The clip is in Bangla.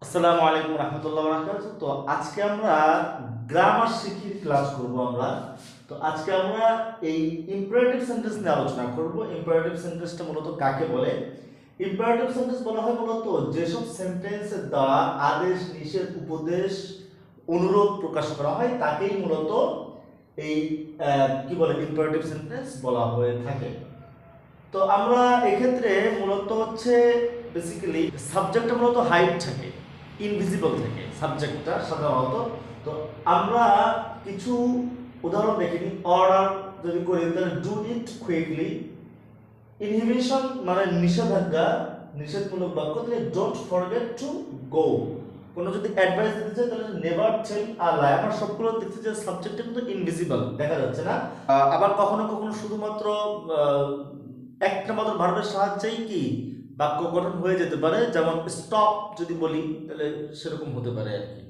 আসসালামু আলাইকুম রহমতুল্লাহ বারাকাতুহু। তো আজকে আমরা গ্রামার শিখি ক্লাস করব আমরা। তো আজকে আমরা এই ইম্পারেটিভ সেন্টেন্স নিয়ে আলোচনা করব। ইম্পারেটিভ সেন্টেন্সটা মূলত কাকে বলে? ইম্পারেটিভ সেন্টেন্স বলা হয় মূলত যেসব সেন্টেন্সের দ্বারা আদেশ, নিষেধ, উপদেশ, অনুরোধ প্রকাশ করা হয় তাকেই মূলত এই কি বলে ইম্পারেটিভ সেন্টেন্স বলা হয়ে থাকে। তো আমরা এক্ষেত্রে মূলত হচ্ছে বেসিক্যালি সাবজেক্টটা মূলত হাইড থাকে, ইনভিজিবল থাকে সাবজেক্টটা সাধারণত। তো আমরা কিছু উদাহরণ দেখে নিই। অর্ডার যদি করি তাহলে ডু ইট কুইকলি। ইনহিবিশন মানে নিষেধাজ্ঞা, নিষেধমূলক বাক্য, তাহলে ডোন্ট ফরগেট টু গো। কোনো যদি অ্যাডভাইস দিতে চাই তাহলে নেভার টেল আ লাই। আমার সবগুলো দেখতে যে সাবজেক্টটা কিন্তু ইনভিজিবল, দেখা যাচ্ছে না। আবার কখনো কখনো শুধুমাত্র একটা মাত্র ভার্বের সাহায্যেই কি বাক্য গঠন হয়ে যেতে পারে, যেমন স্টপ যদি বলি তাহলে সেরকম হতে পারে আর কি।